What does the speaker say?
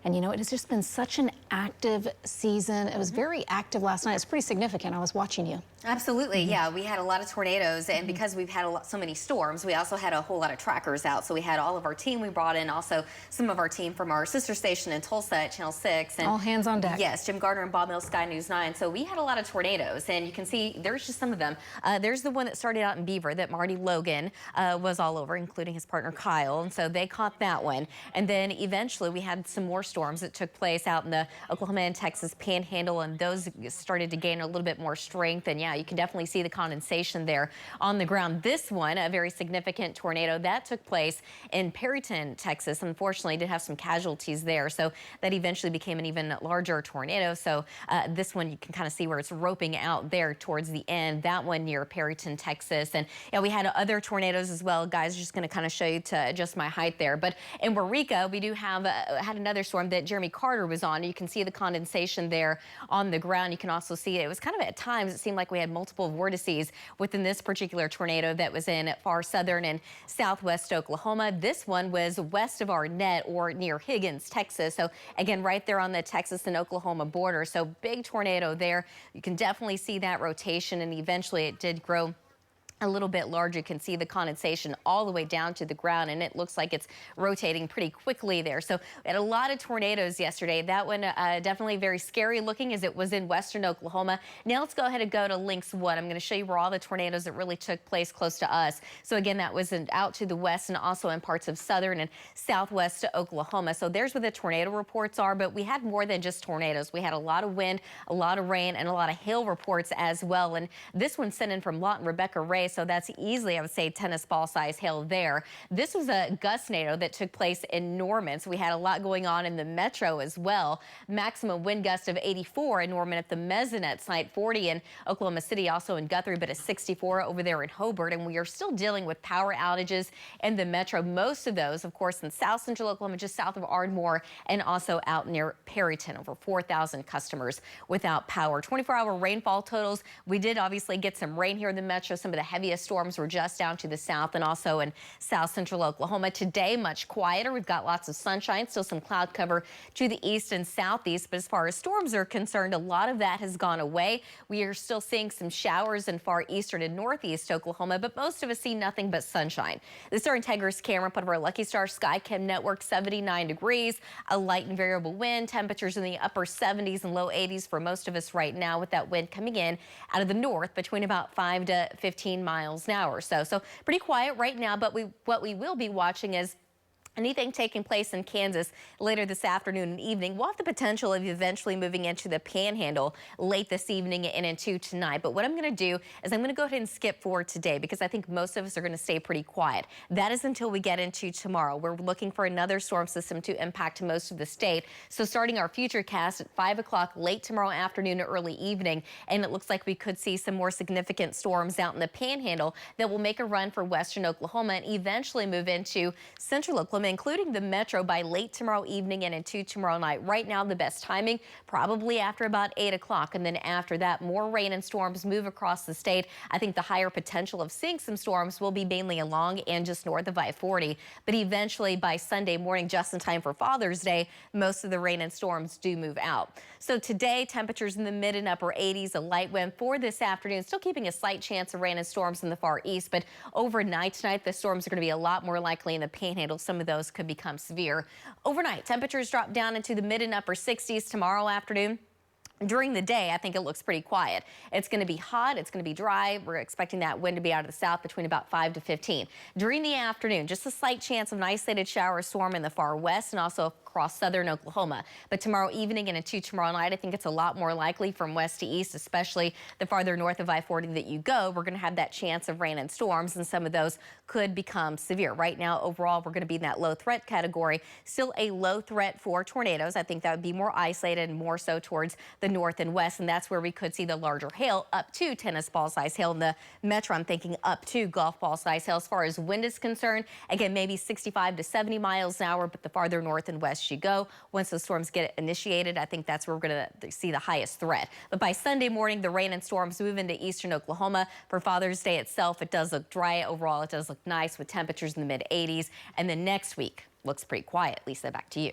And you know, it has just been such an active season. It was very active last night. It's pretty significant. I was watching you. Absolutely, yeah. We had a lot of tornadoes, and because we've had so many storms, we also had a whole lot of trackers out. So we had all of our team we brought in, also some of our team from our sister station in Tulsa at Channel 6. And all hands on deck. Yes, Jim Gardner and Bob Mills, Sky News 9. So we had a lot of tornadoes, and you can see there's just some of them. There's the one that started out in Beaver that Marty Logan was all over, including his partner Kyle, and so they caught that one. And then eventually we had some more storms that took place out in the Oklahoma and Texas Panhandle, and those started to gain a little bit more strength. And yeah, you can definitely see the condensation there on the ground. This one, a very significant tornado that took place in Perryton, Texas. Unfortunately, did have some casualties there, so that eventually became an even larger tornado. So this one, you can kind of see where it's roping out there towards the end. That one near Perryton, Texas. And yeah, we had other tornadoes as well. Guys, just going to kind of show you to adjust my height there. But in Waurika, we do have had another storm that Jeremy Carter was on. You can see the condensation there on the ground. You can also see it was kind of at times it seemed like we had multiple vortices within this particular tornado that was in far southern and southwest Oklahoma. This one was west of Arnett or near Higgins, Texas. So again, right there on the Texas and Oklahoma border. So big tornado there. You can definitely see that rotation, and eventually it did grow a little bit larger. You can see the condensation all the way down to the ground, and it looks like it's rotating pretty quickly there. So we had a lot of tornadoes yesterday. That one definitely very scary looking as it was in western Oklahoma. Now let's go ahead and go to Lynx 1. I'm going to show you where all the tornadoes that really took place close to us. So again, that was out to the west and also in parts of southern and southwest Oklahoma. So there's where the tornado reports are, but we had more than just tornadoes. We had a lot of wind, a lot of rain, and a lot of hail reports as well. And this one sent in from Lawton Rebecca Ray. So that's easily, I would say, tennis ball size hail there. This was a gust tornado that took place in Norman. So we had a lot going on in the metro as well. Maximum wind gust of 84 in Norman at the Mesonet site, 40 in Oklahoma City, also in Guthrie, but a 64 over there in Hobart. And we are still dealing with power outages in the metro. Most of those, of course, in south central Oklahoma, just south of Ardmore, and also out near Perryton. Over 4,000 customers without power. 24-hour rainfall totals. We did obviously get some rain here in the metro. Some of the heaviest storms were just down to the south and also in south central Oklahoma. Today, much quieter. We've got lots of sunshine, still some cloud cover to the east and southeast. But as far as storms are concerned, a lot of that has gone away. We are still seeing some showers in far eastern and northeast Oklahoma, but most of us see nothing but sunshine. This is our Integris camera, part of our Lucky Star SkyCam network. 79 degrees, a light and variable wind, temperatures in the upper 70s and low 80s for most of us right now, with that wind coming in out of the north between about 5 to 15 miles an hour. So pretty quiet right now, but what we will be watching is anything taking place in Kansas later this afternoon and evening. We'll have the potential of eventually moving into the Panhandle late this evening and into tonight. But what I'm going to do is I'm going to go ahead and skip forward today because I think most of us are going to stay pretty quiet. That is until we get into tomorrow. We're looking for another storm system to impact most of the state. So starting our FUTURECAST at 5 o'clock late tomorrow afternoon or early evening, and it looks like we could see some more significant storms out in the Panhandle that will make a run for western Oklahoma and eventually move into central Oklahoma, including the metro by late tomorrow evening and into tomorrow night. Right now, the best timing, probably after about 8 o'clock. And then after that, more rain and storms move across the state. I think the higher potential of seeing some storms will be mainly along and just north of I-40. But eventually, by Sunday morning, just in time for Father's Day, most of the rain and storms do move out. So today, temperatures in the mid and upper 80s, a light wind for this afternoon. Still keeping a slight chance of rain and storms in the far east. But overnight tonight, the storms are going to be a lot more likely in the Panhandle. Some of those could become severe. Overnight, temperatures drop down into the mid and upper 60s tomorrow afternoon. During the day, I think it looks pretty quiet. It's going to be hot. It's going to be dry. We're expecting that wind to be out of the south between about 5 to 15. During the afternoon, just a slight chance of an isolated shower or storm in the far west and also across southern Oklahoma. But tomorrow evening and into tomorrow night, I think it's a lot more likely from west to east, especially the farther north of I-40 that you go. We're going to have that chance of rain and storms, and some of those could become severe. Right now, overall, we're going to be in that low threat category. Still a low threat for tornadoes. I think that would be more isolated and more so towards the north and west, and that's where we could see the larger hail, up to tennis ball size hail in the metro. I'm thinking up to golf ball size hail. As far as wind is concerned, again, maybe 65 to 70 miles an hour, but the farther north and west you go, once those storms get initiated, I think that's where we're going to see the highest threat. But by Sunday morning, the rain and storms move into eastern Oklahoma. For Father's Day itself, it does look dry overall. It does look nice with temperatures in the mid 80s, and then next week looks pretty quiet. Lisa, back to you.